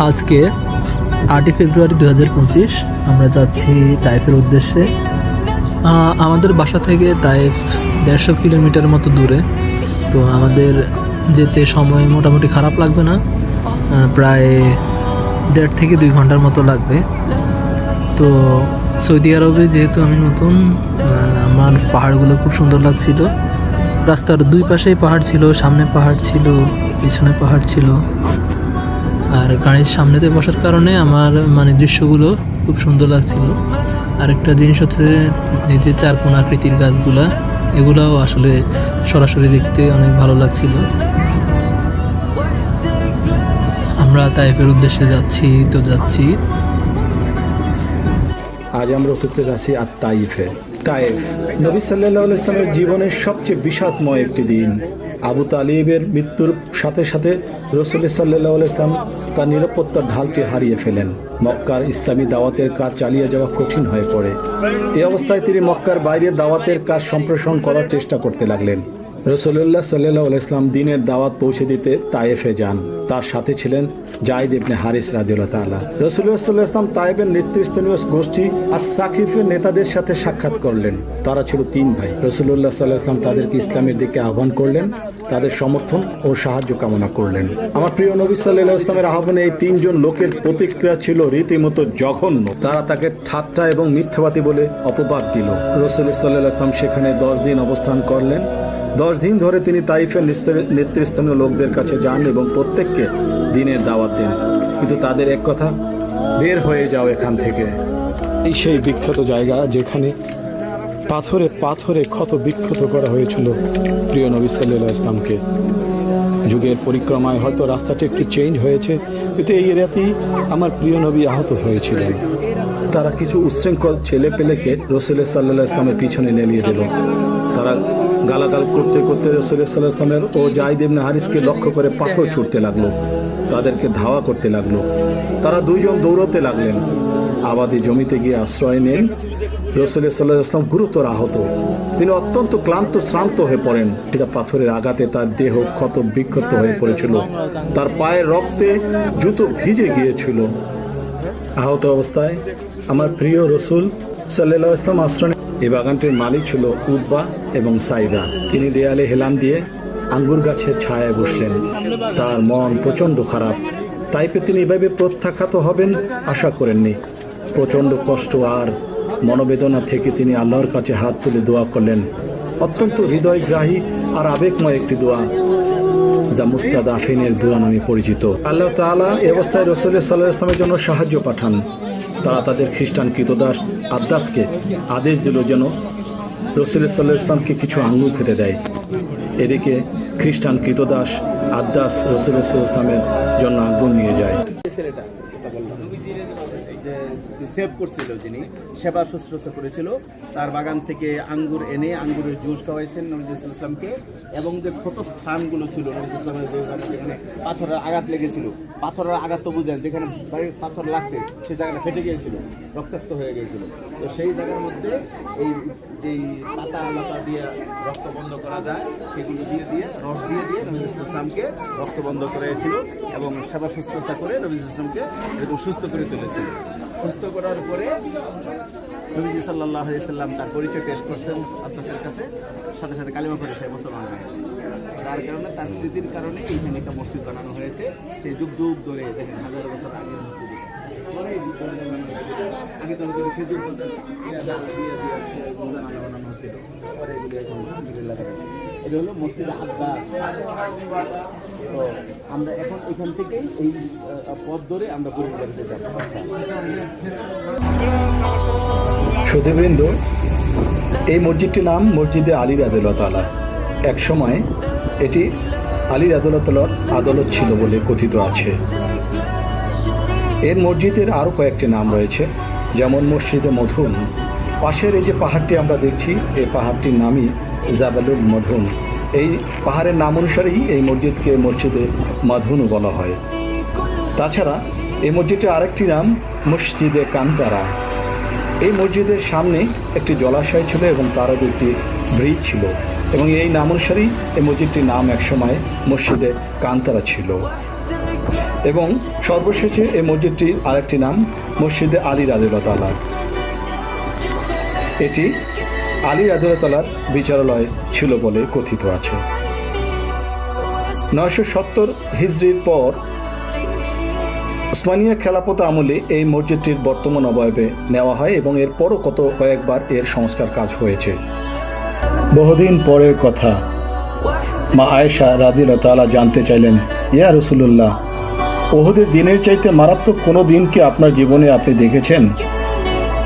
আজকে 8ই ফেব্রুয়ারি 2025 আমরা যাচ্ছি তাইফের উদ্দেশ্যে। আমাদের বাসা থেকে তাইফ 150 কিলোমিটার মতো দূরে। তো আমাদের যেতে সময় মোটামুটি খারাপ লাগবে না, প্রায় 1.5 থেকে 2 ঘন্টার মতো লাগবে। তো সৌদি আরবে যেহেতু আমি নতুন, আমার পাহাড়গুলো খুব সুন্দর লাগছিল। রাস্তার দুই পাশেই পাহাড় ছিল, সামনে পাহাড় ছিল, পিছনে পাহাড় ছিল। আর গাড়ির সামনেতে বসার কারণে আমার দৃশ্যগুলো খুব সুন্দর লাগছিল। আরেকটা জিনিস হচ্ছে এই যে চারকোণ আকৃতির গাছগুলা, এগুলাও আসলে সরাসরি দেখতে অনেক ভালো লাগছিল। আমরা তাইফের উদ্দেশ্যে যাচ্ছি। আজ আমরা উপস্থিত আছি আর তাইফে। তাইফ নবী সাল্লাল্লাহু আলাইহি ইসলামের জীবনের সবচেয়ে বিষাদময় একটি দিন। আবু তালিবের মৃত্যুর সাথে সাথে রাসূল সাল্লাল্লাহু আলাইহি ইসলাম তার নিরাপত্তার ঢালটি হারিয়ে ফেলেন। মক্কার ইসলামী দাওয়াতের কাজ চালিয়ে যাওয়া কঠিন হয়ে পড়ে। এই অবস্থায় তিনি মক্কার বাইরে দাওয়াতের কাজ সম্প্রসারণ করার চেষ্টা করতে লাগলেন। রাসূলুল্লাহ সাল্লাল্লাহু আলাইহি ইসলাম দ্বীনের দাওয়াত পৌঁছে দিতে তায়েফে যান। তার সাথে ছিলেন যায়েদ ইবনে হারিস রাদিয়াল্লাহু তাআলা। রাসূলুল্লাহ সাল্লাল্লাহু আলাইহি ইসলাম তায়েফের নেতৃস্থানীয় গোষ্ঠী আস-সাকিফের নেতাদের সাথে সাক্ষাৎ করলেন। তারা ছিল 3 ভাই। রাসূলুল্লাহ সাল্লাল্লাহু আলাইহি ইসলাম তাদেরকে ইসলামের দিকে আহ্বান করলেন, তাদের সমর্থন ও সাহায্য কামনা করলেন। আমার প্রিয় নবী সাল্লাল্লাহু আলাইহি ইসলামের আহ্বানে এই 3 জন লোকের প্রতিক্রিয়া ছিল রীতিমতো জঘন্য। তারা তাকে ঠাট্টা এবং মিথ্যাবাদী বলে অপবাদ দিল। রাসূলুল্লাহ সাল্লাল্লাহু আলাইহি ইসলাম সেখানে 10 দিন অবস্থান করলেন। 10 দিন ধরে তিনি তাইফের নেতৃস্থানীয় লোকদের কাছে যান এবং প্রত্যেককে দ্বীনের দাওয়াত দেন। কিন্তু তাদের এক কথা, বের হয়ে যাও এখান থেকে। এই সেই বিখ্যাত জায়গা যেখানে পাথরে পাথরে ক্ষত বিক্ষত করা হয়েছিল প্রিয় নবী সাল্লাল্লাহু আলাইহি ইসলামকে। যুগের পরিক্রমায় হয়তো রাস্তাটি একটু চেঞ্জ হয়েছে, কিন্তু এই এরিয়াতেই আমার প্রিয় নবী আহত হয়েছিলেন। তারা কিছু উচ্ছৃঙ্খল ছেলেপেলেকে রাসূলুল্লাহ সাল্লাল্লাহু আলাইহি ইসলামের পিছনে নেলিয়ে দিল। তারা গালাগাল করতে করতে রাসূলুল্লাহ সাল্লাল্লাহু আলাইহি ইসলামের ও যায়েদ ইবনে হারিসকে লক্ষ্য করে পাথর ছুঁড়তে লাগলো, তাদেরকে ধাওয়া করতে লাগলো। তারা 2 জন দৌড়াতে লাগলেন। আবাদি জমিতে গিয়ে আশ্রয় নেন। রাসূলুল্লাহ সাল্লাল্লাহু আলাইহি ইসলাম গুরুতর আহত। তিনি অত্যন্ত ক্লান্ত শ্রান্ত হয়ে পড়েন। এটা পাথরের আঘাতে তার দেহ ক্ষত বিক্ষত হয়ে পড়েছিল। তার পায়ের রক্তে জুতো ভিজে গিয়েছিল। আহত অবস্থায় আমার প্রিয় রাসূল সাল্লাল্লাহু আলাইহি ইসলাম আশ্রয়। এই বাগানটির মালিক ছিল উতবা এবং সাইদা। তিনি দেয়ালে হেলান দিয়ে আঙ্গুর গাছের ছায়ায় বসলেন। তার মন প্রচণ্ড খারাপ। তাইপে তিনি এভাবে প্রত্যাখ্যাত হবেন আশা করেননি। প্রচণ্ড কষ্ট আর মনোবেদনা থেকে তিনি আল্লাহর কাছে হাত তুলে দোয়া করলেন। অত্যন্ত হৃদয়গ্রাহী আর আবেগময় একটি দোয়া, যা মুস্তাদাফিনের দোয়া নামে পরিচিত। আল্লাহ তাআলা এই অবস্থায় রাসূলুল্লাহ সাল্লাল্লাহু আলাইহি ইসলামের জন্য সাহায্য পাঠান। তারা তাদের খ্রিস্টান কৃতদাস আদ্দাসকে আদেশ দিল যেন রাসূলুল্লাহ সাল্লাল্লাহু আলাইহি ইসলামকে কিছু আঙ্গুর খেতে দেয়। এদিকে খ্রিস্টান কৃতদাস আদ্দাস রাসূলুল্লাহ সাল্লাল্লাহু আলাইহি ইসলামের জন্য আঙ্গুর নিয়ে যায়। সেভ করছিল, যিনি সেবা শুশ্রূষা করেছিল, তার বাগান থেকে আঙ্গুর এনে আঙ্গুরের জুস খাওয়াইছেন নবী সাল্লাল্লাহু আলাইহি ওয়াসাল্লামকে। এবং যে ক্ষত স্থানগুলো ছিল নবী সাল্লাল্লাহু আলাইহি ওয়াসাল্লামের, যেখানে পাথরের আঘাত লেগেছিল, পাথরের আঘাত তো বুঝেন, যেখানে বাড়ির পাথর লাগছে সেই জায়গাটা ফেটে গিয়েছিল, রক্তাক্ত হয়ে গিয়েছিল। তো সেই জায়গার মধ্যে এই যেই পাতা লতা দিয়ে রক্ত বন্ধ করা যায় সেগুলো দিয়ে রস দিয়ে নবী সাল্লাল্লাহু আলাইহি ওয়াসাল্লামকে রক্ত বন্ধ করেছিল এবং সেবা শুশ্রূষা করে নবী সাল্লাল্লাহু আলাইহি ওয়াসাল্লামকে এরকম সুস্থ করে তুলেছিল। সুস্থ করার পরে নবীজি সাল্লাল্লাহু আলাইহি ওয়াসাল্লাম তার পরিচয় পেশ করছেন আব্বাসের কাছে, সাথে সাথে কালিমা পড়ে সে মুসলমান হয়ে। যার কারণে তার স্মৃতির কারণে এইখানে একটা মসজিদ বানানো হয়েছে। সেই যুগ যুগ ধরে দেখেন, হাজার বছর আগের মসজিদ, আগে তো খেজুর বানানো হচ্ছিল, পরে এগুলি এখন এটা হলো মসজিদ আব্বাস। তো আমরা এখন এখান থেকেই এই পথ ধরে আমরা পরিবারে যাব। সুধীবৃন্দ, এই মসজিদটির নাম মসজিদে আলী রাদিয়াল্লাহু তাআলা। এক সময় এটি আলী রাদিয়াল্লাহু তাআলার আদালত ছিল বলে কথিত আছে। এর মসজিদের আরও কয়েকটি নাম রয়েছে, যেমন মসজিদে মধুন। পাশের এই যে পাহাড়টি আমরা দেখছি, এই পাহাড়টির নামই জাবালুল মধুন। এই পাহাড়ের নাম অনুসারেই এই মসজিদকে মসজিদে মধুনও বলা হয়। তাছাড়া এই মসজিদটির আরেকটি নাম মসজিদে কান্তারা। এই মসজিদের সামনে একটি জলাশয় ছিল এবং তারও একটি ব্রিজ ছিল, এবং এই নাম অনুসারেই এই মসজিদটির নাম একসময় মসজিদে কান্তারা ছিল। এবং সর্বশেষে এই মসজিদটির আরেকটি নাম মসজিদে আলী রাদিয়াল্লাহু তাআলা। এটি আলী রাদিয়াল্লাহু তাআলার বিচারালয় ছিল বলে কথিত আছে। 970 হিজরির পর ওসমানিয়া খেলাফত আমলে এই মসজিদটির বর্তমান অবয়বে নেওয়া হয় এবং এরপরও কয়েকবার এর সংস্কার কাজ হয়েছে। বহুদিন পরের কথা, মা আয়েশা রাদিয়াল্লাহু তাআলা জানতে চাইলেন, ইয়া রাসূলুল্লাহ, উহুদের দিনের চাইতে মারাত্মক কোনো দিন কি আপনার জীবনে আপনি দেখেছেন?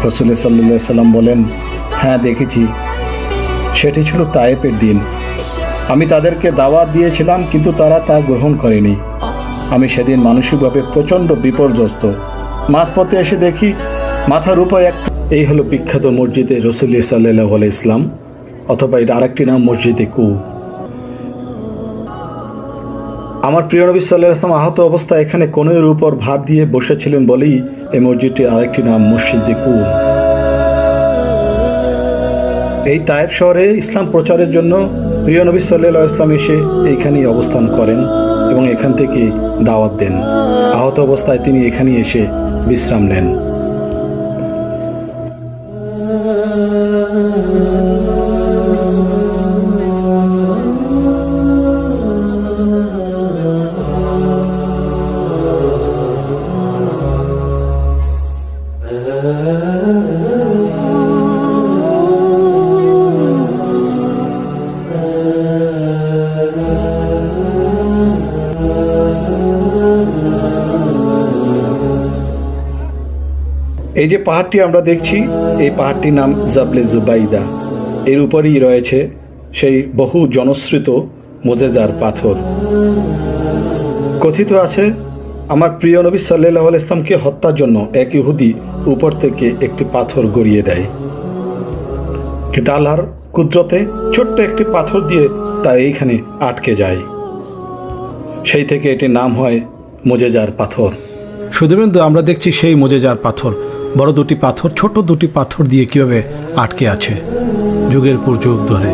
রাসূলুল্লাহ সাল্লাল্লাহু আলাইহি সাল্লাম বলেন, হ্যাঁ দেখেছি। সেটি ছিল তায়েফের দিন। আমি তাদেরকে দাওয়াত দিয়েছিলাম, কিন্তু তারা তা গ্রহণ করেনি। আমি সেদিন মানসিকভাবে প্রচণ্ড বিপর্যস্ত। মাঝপথে এসে দেখি মাথার উপর এই হলো বিখ্যাত মসজিদে রাসূলুল্লাহ সাল্লাল্লাহু আলাইহি ইসলাম, অথবা এর আরেকটি নাম মসজিদে কু। আমার প্রিয় নবী সাল্লাল্লাহু আলাইহি ওয়াসাল্লাম আহত অবস্থায় এখানে কোণের উপর ভাত দিয়ে বসেছিলেন বলেই এই মসজিদটির আরেকটি নাম মসজিদে কু। এই তায়েফ শহরে ইসলাম প্রচারের জন্য প্রিয় নবী সাল্লাল্লাহু আলাইহি ওয়াসাল্লাম এসে এইখানেই অবস্থান করেন এবং এখান থেকে দাওয়াত দেন। আহত অবস্থায় তিনি এখানেই এসে বিশ্রাম নেন। এই যে পাহাড়টি আমরা দেখছি, এই পাহাড়টির নাম জাবলে জুবাইদা। এর উপরেই রয়েছে সেই বহু জনশ্রুত মুজেজার পাথর। কথিত আছে, আমার প্রিয় নবী সাল্লাল্লাহু আলাইহি ওয়াসাল্লামকে হত্যার জন্য এক ইহুদি উপর থেকে একটি পাথর গড়িয়ে দেয়, কিন্তু আল্লাহর কুদরতে ছোট্ট একটি পাথর দিয়ে তা এইখানে আটকে যায়। সেই থেকে এটির নাম হয় মুজেজার পাথর। শুধুমাত্র আমরা দেখছি সেই মুজেজার পাথর, বড় দুটি পাথর ছোট দুটি পাথর দিয়ে কিভাবে আটকে আছে যুগের পর যুগ ধরে।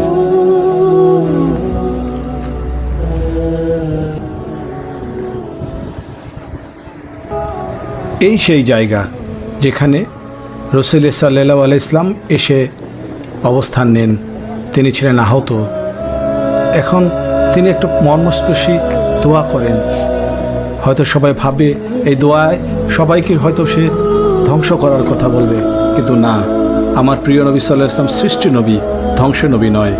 এই সেই জায়গা যেখানে রাসূলুল্লাহ সাল্লাল্লাহু আলাইহি ওয়াসাল্লাম এসে অবস্থান নেন। তিনি ছিলেন আহত। এখন তিনি একটু মর্মস্পর্শী দোয়া করেন। হয়তো সবাই ভাবে এই দোয়ায় সবাইকে হয়তো সে ধ্বংস করার কথা বলবে, কিন্তু না, আমার প্রিয় নবী সাল্লাল্লাহু আলাইহি ওয়াসাল্লাম সৃষ্টি নবী, ধ্বংস নবী নয়।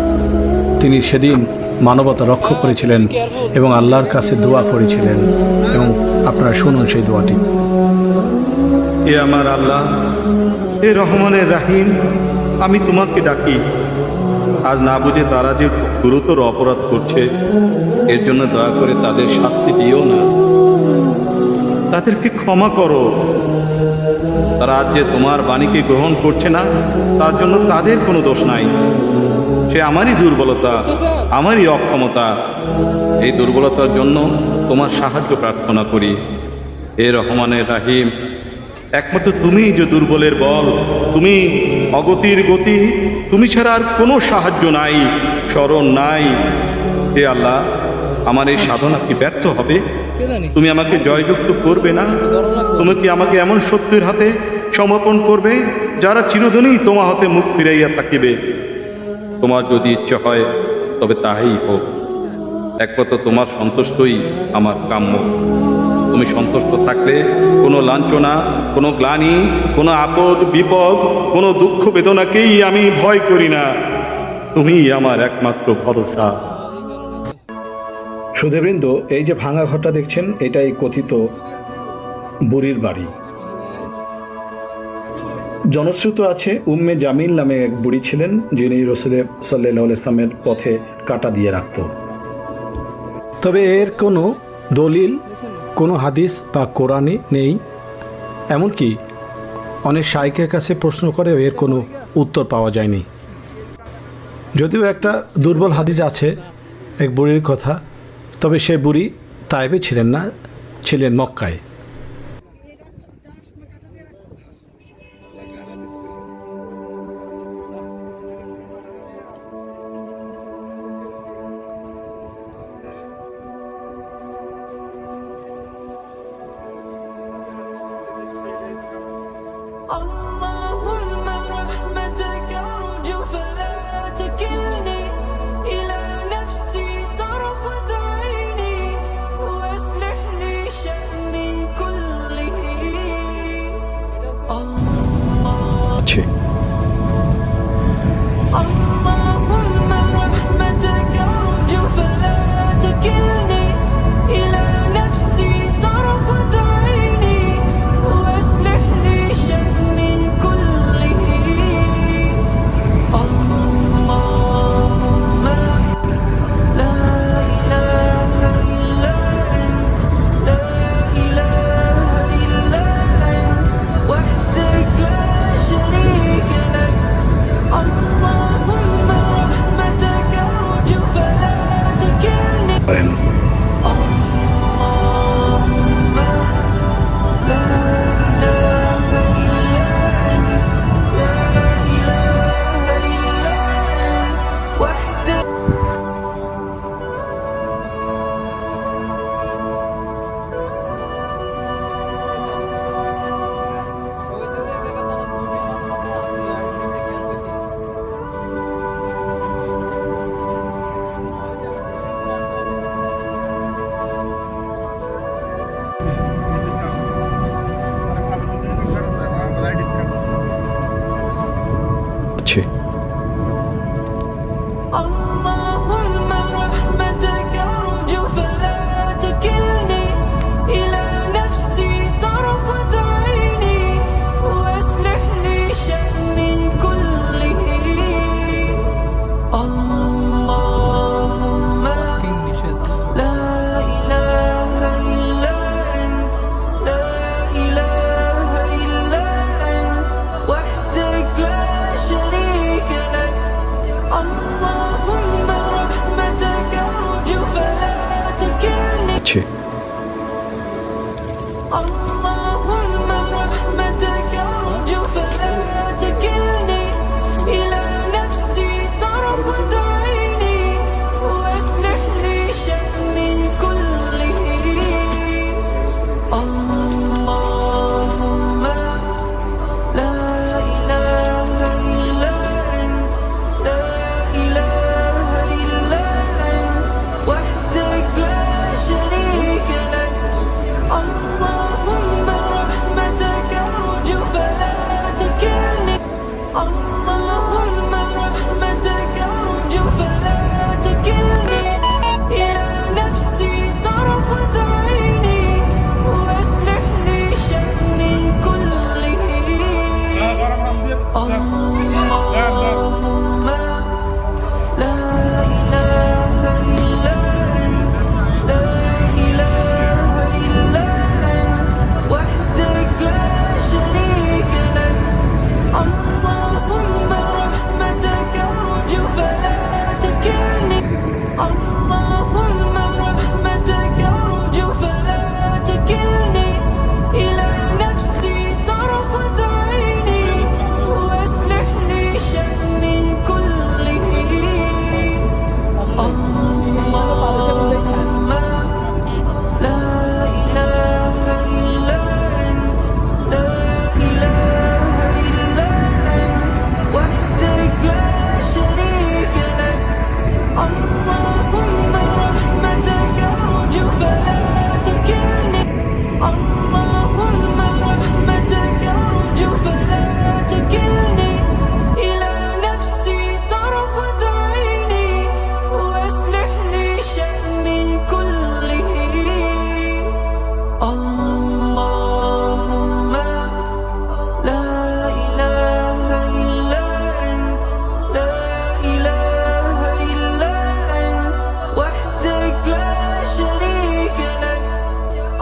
তিনি সেদিন মানবতা রক্ষা করেছিলেন এবং আল্লাহর কাছে দোয়া করেছিলেন। এবং আপনারা শুনুন সেই দোয়াটি। এ আমার আল্লাহ, এ রহমানের রাহিম, আমি তোমাকে ডাকি। আজ না বুঝে তারা যে গুরুতর অপরাধ করছে, এর জন্য দয়া করে তাদের শাস্তি দিও না, তাদেরকে ক্ষমা করো। তারা আজ যে তোমার বাণীকে গ্রহণ করছে না, তার জন্য তাদের কোনো দোষ নাই। সে আমারই দুর্বলতা, আমারই অক্ষমতা। এই দুর্বলতার জন্য তোমার সাহায্য প্রার্থনা করি। হে রহমানের রাহিম, একমাত্র তুমি যে দুর্বলের বল, তুমি অগতির গতি, তুমি ছাড়া আর কোনো সাহায্য নাই, শরণ নাই। হে আল্লাহ, আমার এই সাধনা কি ব্যর্থ হবে? তুমি আমাকে জয়যুক্ত করবে না? তুমি কি আমাকে এমন শত্রুর হাতে সমর্পণ করবে যারা চিরদিনই তোমার হাতে মুখ ফিরাইয়া থাকিবে? তোমার যদি ইচ্ছা হয় তবে তাহাই হোক। একমাত্র তোমার সন্তুষ্টই আমার কাম্য। তুমি সন্তুষ্ট থাকলে কোনো লাঞ্ছনা, কোনো গ্লানি, কোনো আপদ বিপদ, কোনো দুঃখ বেদনাকেই আমি ভয় করি না। তুমিই আমার একমাত্র ভরসা। সুধীবৃন্দ, এই যে ভাঙা ঘরটা দেখছেন, এটাই কথিত বুড়ির বাড়ি। জনশ্রুত আছে উম্মে জামিল নামে এক বুড়ি ছিলেন, যিনি রাসূলুল্লাহ সাল্লাল্লাহু আলাইহি ওয়াসাল্লামের পথে কাঁটা দিয়ে রাখত। তবে এর কোনো দলিল, কোনো হাদিস বা কোরআনে নেই। এমনকি অনেক শাইখের কাছে প্রশ্ন করেও এর কোনো উত্তর পাওয়া যায়নি। যদিও একটা দুর্বল হাদিস আছে এক বুড়ির কথা, তবে সে বুড়ি তায়েফে ছিলেন না, ছিলেন মক্কায়। করেন। اللهم رحمتك أرجو فلا تكلني إلى نفسي طرفة عيني وأصلح لي شأني كله. اللهم لا إله إلا أنت لا إله إلا أنت وحدك لا شريك لك. اللهم رحمتك أرجو فلا تكلني. اللهم رحمتك أرجو فلا تكلني إلى نفسي طرفة عيني وأصلح لي شأني كله. اللهم لا إله إلا أنت لا إله إلا أنت وحدك لا شريك لك. اللهم رحمتك أرجو فلا تكلني. اللهم رحمتك أرجو فلا تكلني إلى نفسي طرفة عيني وأصلح لي شأني كله. اللهم لا إله إلا أنت لا إله إلا أنت وحدك لا شريك لك. اللهم رحمتك أرجو فلا تكلني. اللهم رحمتك أرجو فلا تكلني إلى نفسي طرفة عيني وأصلح لي شأني كله. اللهم لا إله إلا أنت لا إله إلا أنت وحدك لا شريك لك. اللهم رحمتك أرجو فلا تكلني. اللهم رحمتك أرجو فلا تكلني إلى نفسي طرفة عيني وأصلح لي شأني كله. اللهم لا إله إلا أنت لا إله إلا أنت وحدك لا شريك لك.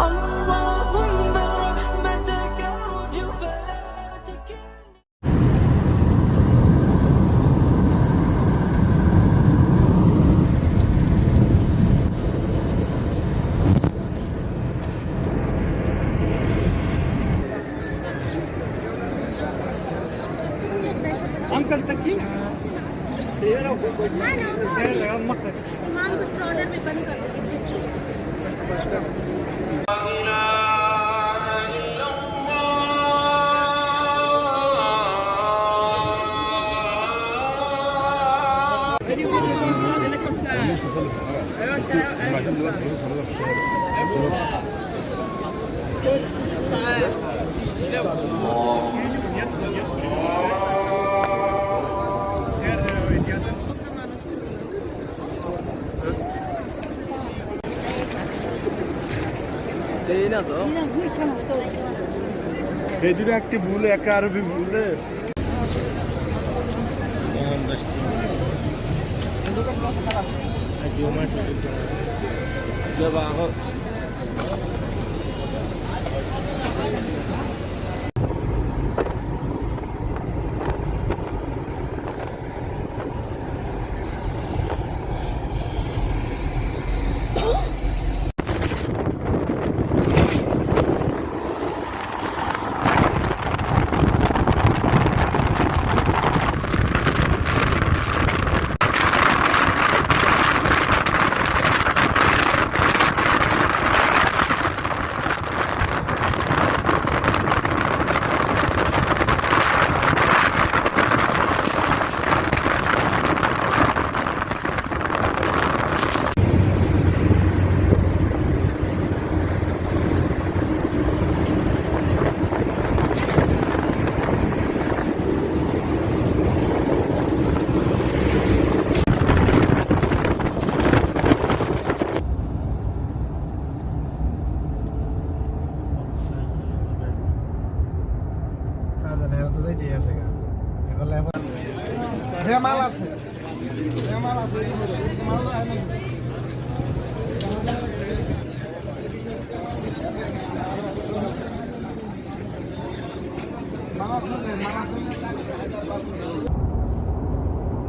اللهم رحمتك أرجو فلا تكلني. तमाम कुछ ट्रॉलर में बंद कर दो। এদিকে একটি ভুল একা আরবি ভুলে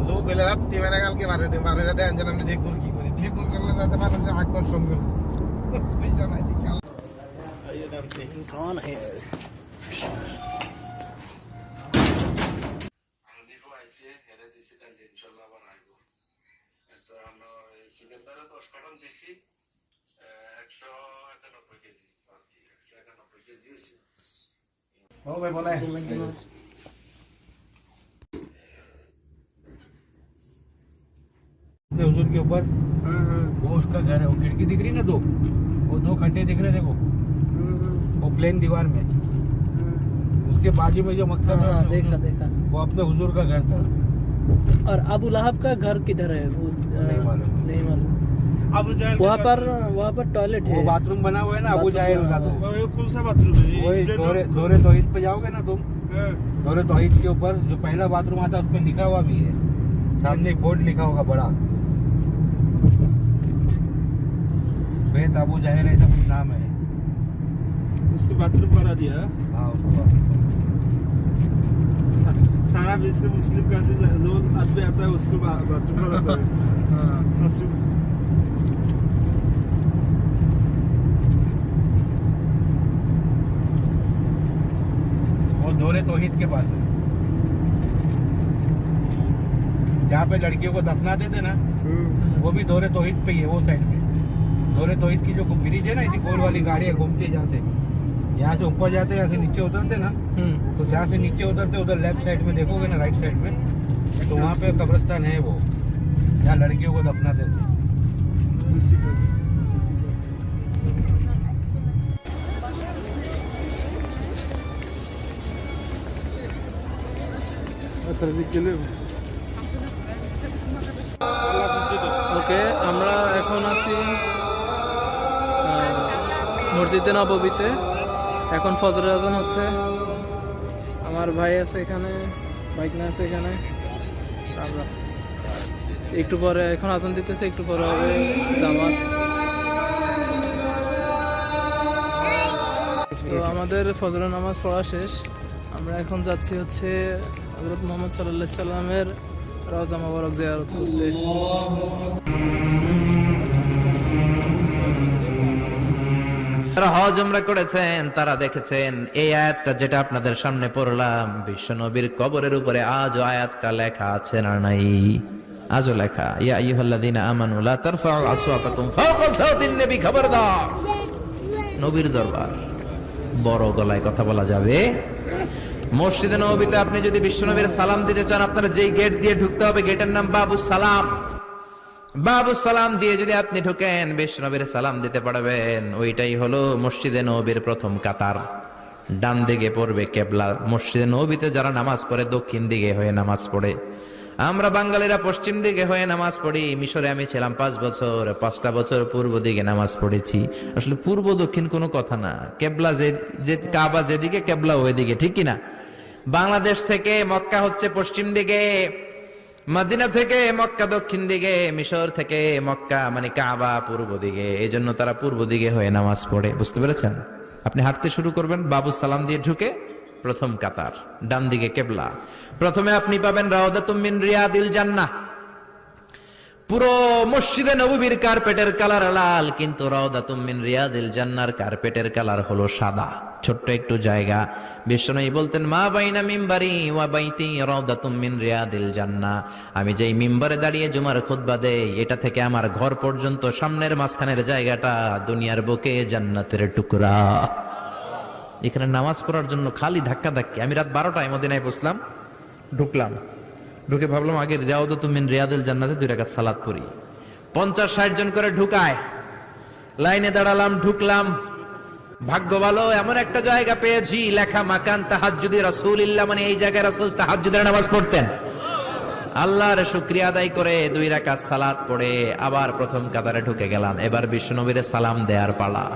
লোক বেলে রাত্রি বেলা কালকে মারে দেয় মারে দেন যেন আমরা ঢেকুর কি করি ঢেকুর করলে যাতে মানুষের আকর্ষণ করে বুঝছো না ঠিক ও ভাই বলে हुजूर के ऊपर वो उसका घर है, वो खिड़की दिख रही ना दो, वो 2 खड्डे दिख रहे देखो, वो प्लेन दीवार में, उसके बाजू में जो मकतब है हाँ, देखा देखा। वो अपने हुजूर का घर था। और अबू लहब का घर किधर है? वो नहीं मालूम। नहीं मालूम। वहाँ पर टॉयलेट वो है। बाथरूम बना हुआ है ना अबू जाहिल का, तो कौन सा बाथरूम है? वही दौरे तौहीद पे जाओगे ना तुम, दौरे तौहीद के ऊपर जो पहला बाथरूम आता है उसमें लिखा हुआ भी है, सामने एक बोर्ड लिखा होगा बड़ा, बेत अबू जाहिल ऐसा कुछ नाम है। उसको बाथरूम बना दिया। हाँ उसको बाथरूम सारा विश्व मुस्लिम कंट्री जो आदमी आता है उसको बाथरूम बनाता है। बाथरूम। वो दौरे तौहीद के पास है, जहाँ पे लड़कियों को दफनाते थे ना, वो भी दौरे तौहीद पे ही है, वो साइड पे दौरे तौहीद की जो ब्रिज है ना, इसी गोल वाली गाड़ी है घूमती है, जहाँ से यहाँ से ऊपर जाते यहाँ से नीचे उतरते ना, तो जहाँ से नीचे उतरते उधर लेफ्ट साइड में देखोगे ना, राइट साइड में, तो वहाँ पे कब्रिस्तान है वो, जहाँ लड़कियों को दफनाते थे। ওকে, আমরা এখন আছি মসজিদে নববীতে। এখন ফজরের আজান হচ্ছে। আমার ভাই আছে এখানে, বাইক না আছে এখানে। আমরা একটু পরে এখন আজান দিতেছে, একটু পরে হবে জামাত। তো আমাদের ফজরের নামাজ পড়া শেষ। আমরা এখন যাচ্ছি হচ্ছে হযরত মুহাম্মদ সাল্লাল্লাহু আলাইহি সাল্লামের রওজা মোবারক জিয়ারত করতে। যারা হজ উমরা করেছেন তারা দেখেছেন এই আয়াতটা যেটা আপনাদের সামনে পড়লাম, বিশ্ব নবীর কবরের উপরে আজও আয়াতটা লেখা আছে না নাই? আজও লেখা, ইয়া আইয়ুহাল্লাযীনা আমানু লা তারফাউ আসওয়াতাকুম ফাওকা সাওতিন নবী। খবরদার, নবীর দরবার বড় গলায় কথা বলা যাবে? মসজিদে নববীতে আপনি যদি বিশ্বনবীর সালাম দিতে চান, আপনার যেই গেট দিয়ে ঢুকতে হবে, গেটের নাম বাবুস সালাম। বাবুস সালাম দিয়ে যদি আপনি ঢুকেন, বিশ্বনবীর সালাম দিতে পারবেন। ওইটাই হলো মসজিদে নববীর প্রথম কাতার। ডান দিকে পড়বে কেবলা। মসজিদে নববীতে যারা নামাজ পড়ে দক্ষিণ দিকে হয়ে নামাজ পড়ে। আমরা বাঙালিরা পশ্চিম দিকে হয়ে নামাজ পড়ি। মিশরে আমি ছিলাম 5 বছর, 5টা বছর পূর্ব দিকে নামাজ পড়েছি। আসলে পূর্ব দক্ষিণ কোনো কথা না, কেবলা যে কাবা যেদিকে কেবলা ওইদিকে, ঠিক কিনা? বাংলাদেশ থেকে মক্কা হচ্ছে পশ্চিম দিকে, মদিনা থেকে মক্কা দক্ষিণ দিকে, মিশর থেকে মক্কা মানে কাবা পূর্ব দিকে। এই জন্য তারা পূর্ব দিকে হয়ে নামাজ পড়ে। বুঝতে পেরেছেন? আপনি হাঁটতে শুরু করবেন, বাবুস সালাম দিয়ে ঢুকে প্রথম কাতার, ডান দিকে কেবলা। প্রথমে আপনি পাবেন রাউদাতুম মিন রিয়াদিল জান্নাহ। পুরো মসজিদে নববীর কার্পেটের কালার লাল, কিন্তু রাউদাতুম মিন রিয়াদিল জান্নাহর কার্পেটের কালার হলো সাদা। ছোট্ট একটু জায়গা। বিশ্বনবী বলতেন, মা বাইনা মিম্বারি ওয়া বাইতি রাউদাতুম মিন রিয়াদিল জান্নাহ। আমি যেই মিম্বারে দাঁড়িয়ে জুমার খুতবা দেই, এটা থেকে আমার ঘর পর্যন্ত সামনের মাঝখানের জায়গাটা দুনিয়ার বুকে জান্নাতের টুকরা। এখানে নামাজ পড়ার জন্য খালি ধাক্কা ধাক্কি। আমি রাত 12টায় মদিনায় পৌঁছলাম, ঢুকলাম, ঢুকে ভাবলাম আগে রাউদাতুম মিন রিয়াদিল জান্নাতে 2 রাকাত সালাত পড়ি। 50-60 জন করে ঢুকায়, লাইনে দাঁড়ালাম, ঢুকলাম। ভাগ্য ভালো, এমন একটা জায়গা পেয়েছি লেখা মাকান তাহাজ্জুদি রাসূলিল্লাহ, মানে এই জায়গায় রাসূল তাহাজ্জুদের নামাজ পড়তেন। আল্লাহর শুকরিয়া আদায় করে 2 রাকাত সালাত পড়ে আবার প্রথম কাতারে ঢুকে গেলাম। এবার বিশ্বনবীর সালাম দেওয়ার পালা।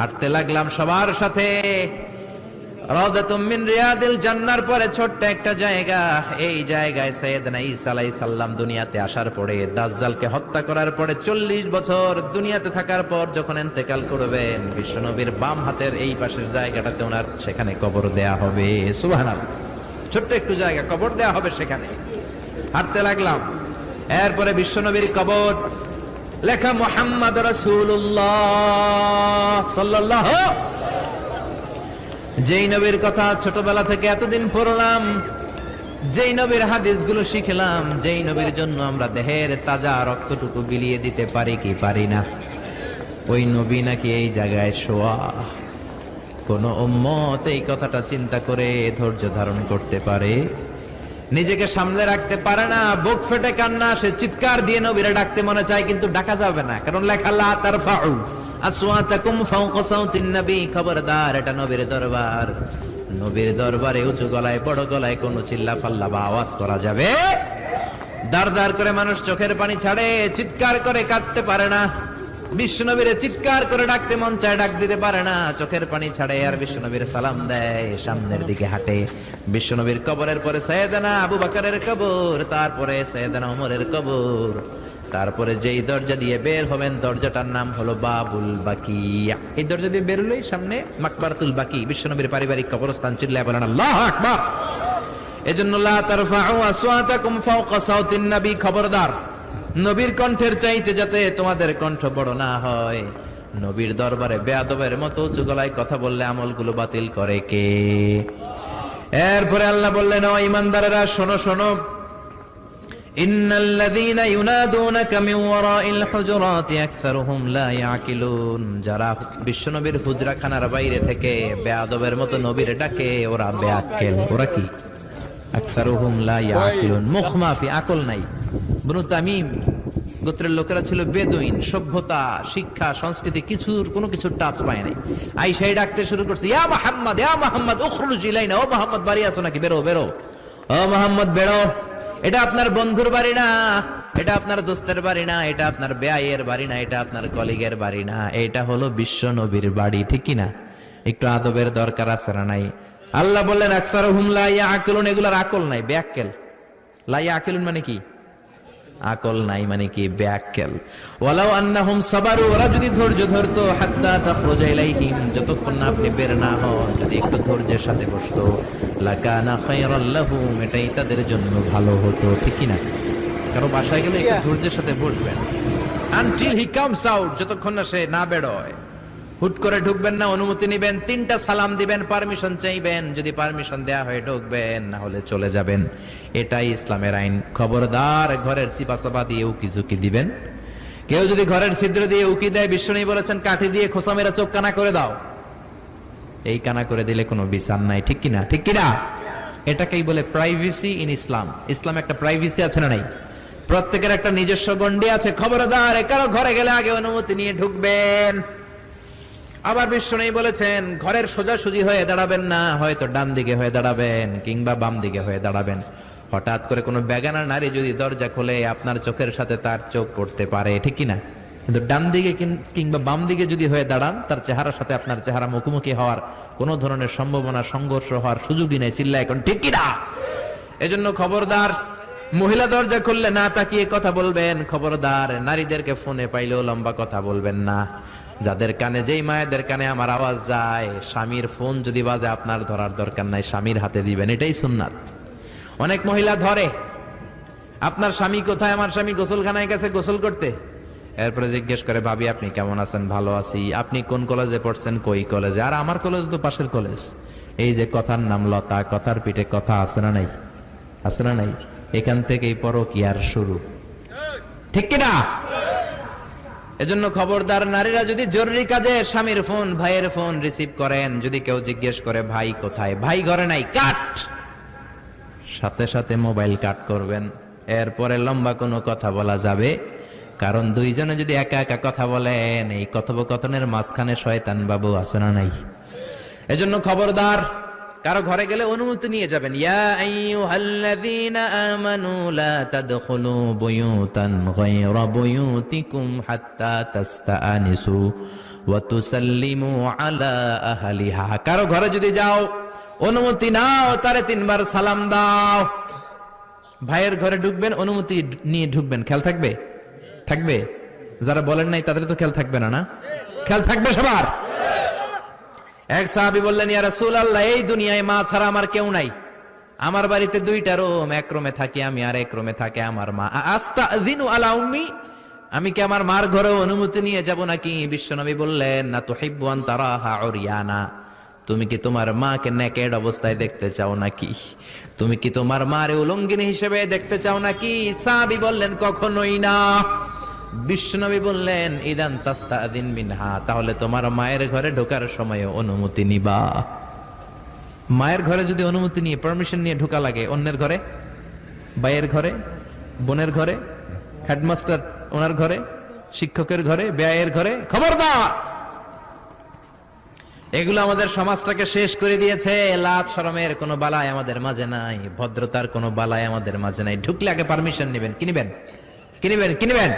হাঁটতে লাগলাম সবার সাথে। রাউদাতুম মিন রিয়াদিল জান্নার পরে ছোট্ট একটা জায়গা, এই জায়গায় সাইয়েদনা ঈসা আলাইহিস সালাম দুনিয়াতে আসার পরে, দাজ্জালকে হত্যা করার পরে 40 বছর দুনিয়াতে থাকার পর যখন ইন্তেকাল করবেন, বিশ্বনবীর বাম হাতের এই পাশের জায়গাটাতে ওনার সেখানে কবর দেয়া হবে। সুবহানাল্লাহ, ছোট্ট একটু জায়গা, কবর দেয়া হবে সেখানে। হাঁটতে লাগলাম, এরপরে বিশ্বনবীর কবর, লেখা মুহাম্মদ রাসূলুল্লাহ সাল্লাল্লাহু, যেই নবীর কথা ছোটবেলা থেকে এতদিন পড়লাম, যেই নবীর হাদিসগুলো শিখলাম, যেই নবীর জন্য আমরা দেহের তাজা রক্তটুকু বিলিয়ে দিতে পারি কি পারি না, ওই নবী নাকি এই জায়গায় শোয়া। কোন উম্মত এই কথাটা চিন্তা করে ধৈর্য ধারণ করতে পারে? নিজেকে সামলে রাখতে পারে না, বুক ফেটে কান্না আসে, চিৎকার দিয়ে নবীরা ডাকতে মনে চায়, কিন্তু ডাকা যাবে না, কারণ লেখা লা তারফাউ আসওয়াতাকুম ফাওকা সাউতিন নবী, খবরদার এটা নবীর দরবার। নবীর দরবারে উঁচু গলায় বড় গলায় কোনো চিল্লা ফাল্লা বা আওয়াজ করা যাবে? দাঁড় দাঁড় করে মানুষ চোখের পানি ছাড়ে, চিৎকার করে কাঁদতে পারে না। বিশ্বনবীরে চিৎকার করে ডাকতে মন চায়, ডাক দিতে পারে না, চোখের পানি ছাড়ে, আর বিশ্বনবীর সালাম দেয়, সামনের দিকে হাঁটে। বিশ্বনবীর কবরের পরে সাইয়েদনা আবু বকরের কবর, তারপরে সাইয়েদনা ওমরের কবর, তারপরে যেই দরজা দিয়ে বের হবেন দরজাটার নাম হলো বাবুল বাকিয়া। এই দরজা দিয়ে বের হলেই সামনে মাকবারাতুল বাকি, বিশ্বনবীর পারিবারিক কবরস্থান। চিল্লায় বলেন আল্লাহু আকবার। এজন্য লা তারফাউ আসওয়াতাকুম ফাওকা সাউতিন নবী, খবরদার নবীর কণ্ঠের চাইতে যাতে তোমাদের কণ্ঠ বড় না হয়। নবীর দরবারে বেয়াদবের মতো উঁচু গলায় কথা বললে আমলগুলো বাতিল করে কে? এরপরে আল্লাহ বললেন, ও ঈমানদারেরা শোনো শোনো, ইন্নাল্লাযীনা ইউনাদুনাকা মিন ওয়ারাইল হুজুরাতি আকসারুহুম লা ইয়াকিলুন, যারা বিশ্বনবীর হুজরাখানার বাইরে থেকে বেয়াদবের মতো নবীর ডাকে, ওরা বেয়াক্কেল। ওরা কি? আকসারুহুম লা ইয়াকিলুন, মুখ মাফি, আকল নাই। বনু তামিম গোত্রের লোকেরা ছিল বেদুইন, সভ্যতা শিক্ষা সংস্কৃতি কোনো কিছুর টাচ পায় নাই। আইসাই ডাকতে শুরু করছে, ইয়া মুহাম্মদ, ইয়া মুহাম্মদ উখরুজ ইলাইনা, ও মুহাম্মদ বাড়ি আসো নাকি, বেরো বেরো, ও মুহাম্মদ বেরো, এটা আপনার বন্ধুর বাড়ি না, এটা আপনার দোস্তের বাড়ি না, এটা আপনার বেয়াইয়ের বাড়ি না, এটা আপনার কলিগের বাড়ি না, এটা হলো বিশ্ব নবীর বাড়ি। ঠিক কি না? একটু আদবের দরকার আছে না নাই? আল্লাহ বললেন আকসারুহুম লা ইয়াকিলুন, এগুলার আকল নাই, বেয়াক্কেল। লা ইয়াকিলুন মানে কি? আকল নাই মানে কি? বেয়াক্কেল। ওয়ালাউ আন্নাহুম সাবারু, ওরা যদি ধৈর্য ধরতো, হাত্তা তাখরুজা ইলাইহিম, যতক্ষণ না আপনি বের না হন, যদি একটু ধৈর্যের সাথে বসতো, লাকানা খায়রাল লাহুম, এটাই তাদের জন্য ভালো হতো। ঠিক কি না? কারো বাসায় গেলে একটু ধৈর্যের সাথে বসবেন, আনটিল হি কামস আউট, যতক্ষণ না সে না বেরোয়। হুট করে ঢুকবেন না, অনুমতি নিবেন, 3টা সালাম দিবেন, পারমিশন চাইবেন, যদি পারমিশন দেয়া হয় ঢুকবেন, না হলে চলে যাবেন। এটাই ইসলামের আইন। খবরদার ঘরের চিপাচাপা দিয়ে উকি ঝুঁকি দিবেন। কেউ যদি ঘরের ছিদ্র দিয়ে উকি দেয়, বিশ্বনবী বলেছেন কাঠি দিয়ে খোসা মেরা চোখ কানা করে দাও। এই কানা করে দিলে কোনো বিচার নাই। ঠিক কিনা? ঠিক কিনা? এটাকেই বলে প্রাইভেসি ইন ইসলাম। ইসলাম একটা প্রাইভেসি আছে না নাই? প্রত্যেকের একটা নিজস্ব গণ্ডি আছে। খবরদার কারো ঘরে গেলে আগে অনুমতি নিয়ে ঢুকবেন। আবার বিশ্বনবী বলেছেন ঘরের সোজাসুজি হয়ে দাঁড়াবেন না, হয়তো ডান দিকে হয়ে দাঁড়াবেন কিংবা বাম দিকে হয়ে দাঁড়াবেন। হঠাৎ করে কোনো বেগানা নারী যদি দরজা খোলে, আপনার চোখের সাথে তার চোখ পড়তে পারে। ঠিক কিনা? কিন্তু ডান দিকে কিংবা বাম দিকে যদি হয়ে দাঁড়ান, তার চেহারার সাথে আপনার চেহারা মুখোমুখি হওয়ার কোনো ধরনের সম্ভাবনা, সংঘর্ষ হওয়ার সুযোগই নেই। চিল্লা এখন ঠিক কিনা? এজন্য খবরদার, মহিলা দরজা খুললে না তাকিয়ে কথা বলবেন। খবরদার নারীদেরকে ফোনে পাইলেও লম্বা কথা বলবেন না। যাদের কানে, যেই মায়েদের কানে আমার আওয়াজ যায়, স্বামীর ফোন যদি বাজে আপনার ধরার দরকার নাই, স্বামীর হাতে দিবেন, এটাই সুন্নাত। অনেক মহিলা ধরে, আপনার স্বামী কোথায়? আমার স্বামী গোসলখানায় গেছে গোসল করতে। এরপরে জিজ্ঞেস করে, ভাবি আপনি কেমন আছেন? ভালো আছি। আপনি কোন কলেজে পড়ছেন? কই কলেজে? আর আমার কলেজ তো পাশের কলেজ। এই যে কথার নাম লতা, কথার পিঠে কথা আছে না নাই? আছে না নাই? এখান থেকেই পরকীয়ার শুরু। ঠিক কিনা? এজন্য খবরদার, নারীরা যদি জরুরি কাজে স্বামীর ফোন, ভাইয়ের ফোন রিসিভ করেন, যদি কেউ জিজ্ঞেস করে ভাই কোথায়, ভাই ঘরে নাই, কাট, সাথে সাথে মোবাইল কাট করবেন। এরপরে লম্বা কোনো কথা বলা যাবে, কারণ দুইজনে যদি একা একা কথা বলেন, এই কথোপকথনের মাঝখানে শয়তান বাবু আছে না নাই? এজন্য খবরদার, কারো ঘরে গেলে অনুমতি নিয়ে যাবেন। ইয়া আইয়ুহাল্লাযীনা আমানু লা তাদখুলু বুয়ুতান গায়রা বুয়ুতিকুম হাত্তা তাস্তাআনিসু ওয়া তুসাল্লিমু আলা আহলিহা। কারো ঘরে যদি যাও, অনুমতি নাও, তারে 3 বার সালাম দাও। ভাইয়ের ঘরে ঢুকবেন, অনুমতি নিয়ে ঢুকবেন, খেয়াল থাকবে? থাকবে? যারা বলেন নাই তাদের তো খেয়াল থাকবে না? না খেয়াল থাকবে সবার? এক সাহাবী বললেন, ইয়া রাসূলুল্লাহ, এই দুনিয়ায় মা ছাড়া আমার কেউ নাই। আমার বাড়িতে 2টা রুম, এক রুমে থাকি আমি আর এক রুমে থাকে আমার মা। আস্তাযিনু আলা উম্মি, আমি কি আমার মার ঘরে অনুমতি নিয়ে যাব নাকি? বিশ্বনবী বললেন, না তুহিব্বু আন তারাহা উরিয়ানা, তুমি কি তোমার মাকে নেকেড অবস্থায় দেখতে চাও নাকি? তুমি কি তোমার মারে উলঙ্গিনী হিসেবে দেখতে চাও নাকি? সাহাবী বললেন, কখনোই না। বিশ্বনবী বললেন, ইদান তাস্তাযিন মিনহা, তাহলে তোমার মায়ের ঘরে ঢোকার সময় অনুমতি নিবা। মায়ের ঘরে যদি অনুমতি নিয়ে পারমিশন নিয়ে ঢোকা লাগে, অন্যের ঘরে, ভাইয়ের ঘরে, বোনের ঘরে, হেডমাস্টার ওনার ঘরে, শিক্ষকের ঘরে, বেয়ায়ের ঘরে, খবরদার! এগুলো আমাদের সমাজটাকে শেষ করে দিয়েছে। লাজ শরমের কোনো বালাই আমাদের মাঝে নাই, ভদ্রতার কোনো বালাই আমাদের মাঝে নাই। ঢুকলে আগে পারমিশন নেবেন। কি নেবেন? কি নেবেন? কি নেবেন?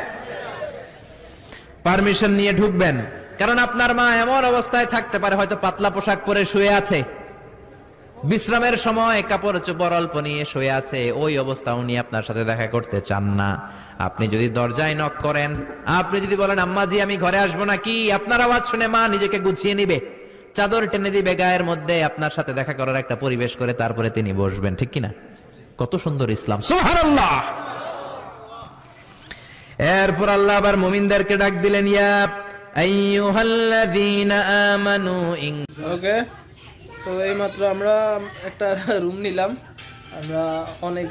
পারমিশন নিয়ে ঢুকবেন। কারণ আপনার মা এমন অবস্থায় থাকতে পারে, হয়তো পাতলা পোশাক পরে শুয়ে আছে, বিশ্রামের সময় কাপড় চোপড় অল্প নিয়ে শুয়ে আছে, ওই অবস্থা উনি আপনার সাথে দেখা করতে চান না। আপনি যদি দরজায় নক করেন, আপনি যদি বলেন, আম্মাজি আমি ঘরে আসবো নাকি, আপনার আওয়াজ শুনে মা নিজেকে গুছিয়ে নিবে, চাদর টেনে দিবে গায়ের মধ্যে, আপনার সাথে দেখা করার একটা পরিবেশ করে তারপরে তিনি বসবেন। ঠিক কিনা? কত সুন্দর ইসলাম, সুবহানাল্লাহ। এরপর আল্লাহ আবার মুমিনদেরকে ডাক দিলেন, ইয়া আইয়ুহাল্লাযীনা আমানু ইন। ওকে, তো এইমাত্র আমরা একটা রুম নিলাম। আমরা অনেক